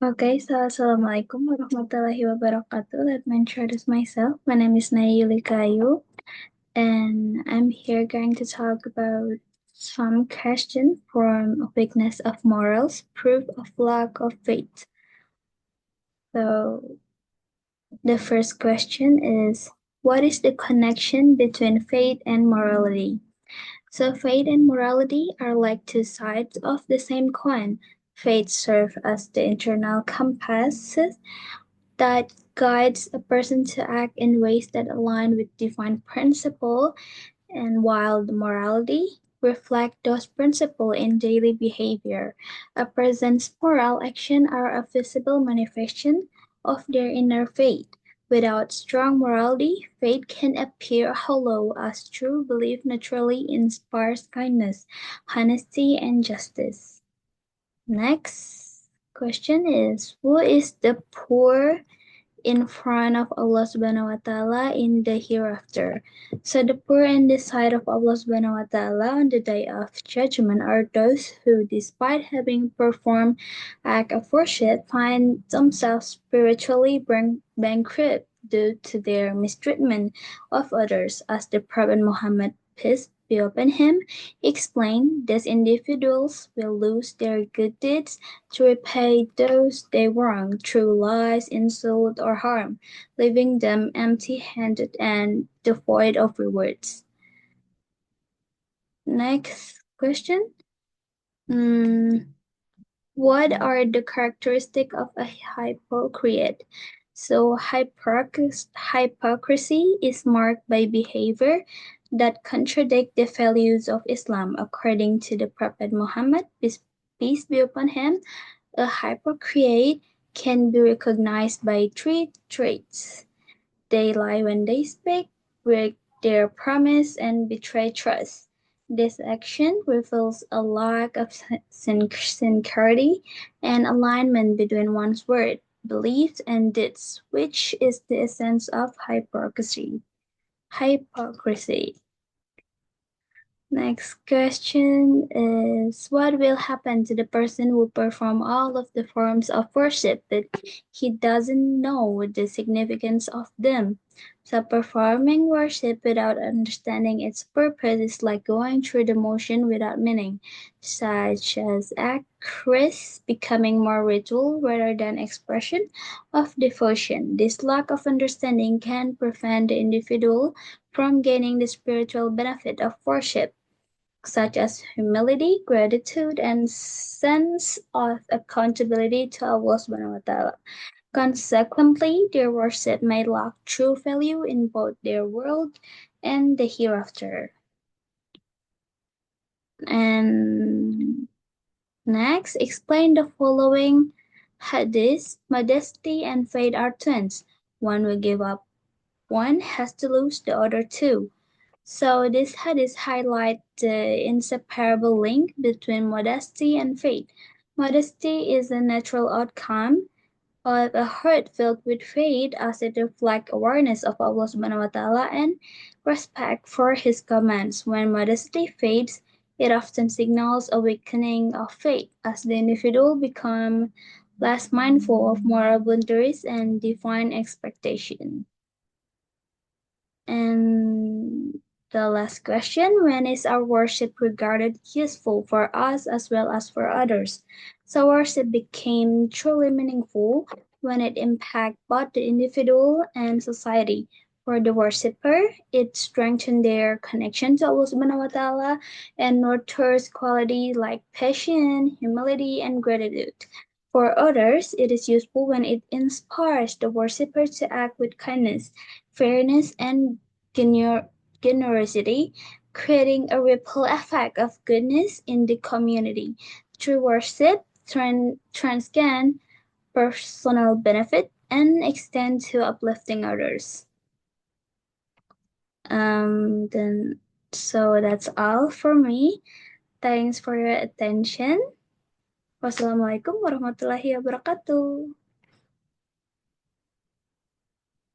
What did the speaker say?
Okay, so Assalamualaikum warahmatullahi wabarakatuh. Let me introduce myself. My name is Naya Yulika, and I'm here going to talk about some questions from weakness of morals, proof of lack of faith. So the first question is, what is the connection between faith and morality? So faith and morality are like two sides of the same coin. Faith serves as the internal compass that guides a person to act in ways that align with divine principle, and while the morality reflect those principles in daily behavior. A person's moral action are a visible manifestation of their inner faith. Without strong morality, faith can appear hollow as true belief naturally inspires kindness, honesty, and justice. Next question is, who is the poor in front of Allah SWT in the hereafter? So the poor in the sight of Allah SWT on the day of judgment are those who, despite having performed act of worship, find themselves spiritually bankrupt due to their mistreatment of others, as the Prophet Muhammad, peace be upon him, explained. These individuals will lose their good deeds to repay those they wrong through lies, insult, or harm, leaving them empty-handed and devoid of rewards. Next question. What are the characteristics of a hypocrite? So hypocrisy is marked by behavior that contradict the values of Islam. According to the Prophet Muhammad, peace be upon him, a hypocrite can be recognized by three traits. They lie when they speak, break their promise, and betray trust. This action reveals a lack of sincerity and alignment between one's word, beliefs, and deeds, which is the essence of hypocrisy. Hypocrisy. Next question is, what will happen to the person who perform all of the forms of worship but he doesn't know the significance of them? So performing worship without understanding its purpose is like going through the motion without meaning, such as acts becoming more ritual rather than expression of devotion. This lack of understanding can prevent the individual from gaining the spiritual benefit of worship, such as humility, gratitude, and sense of accountability to Allah SWT. Consequently, their worship may lack true value in both their world and the hereafter. And next, explain the following hadiths. Modesty and faith are twins. One will give up, one has to lose the other two. So this hadith highlight the inseparable link between modesty and faith. Modesty is a natural outcome of a heart filled with faith as it reflects awareness of Allah SWT and respect for His commands. When modesty fades, it often signals a weakening of faith as the individual becomes less mindful of moral boundaries and divine expectation. And the last question, when is our worship regarded useful for us as well as for others? So worship became truly meaningful when it impacted both the individual and society. For the worshipper, it strengthened their connection to Allah SWT and nurtures qualities like patience, humility, and gratitude. For others, it is useful when it inspires the worshipper to act with kindness, fairness, and generosity, creating a ripple effect of goodness in the community. True worship transcend personal benefit and extend to uplifting others. Then so that's all for me. Thanks for your attention. Wassalamualaikum warahmatullahi wabarakatuh.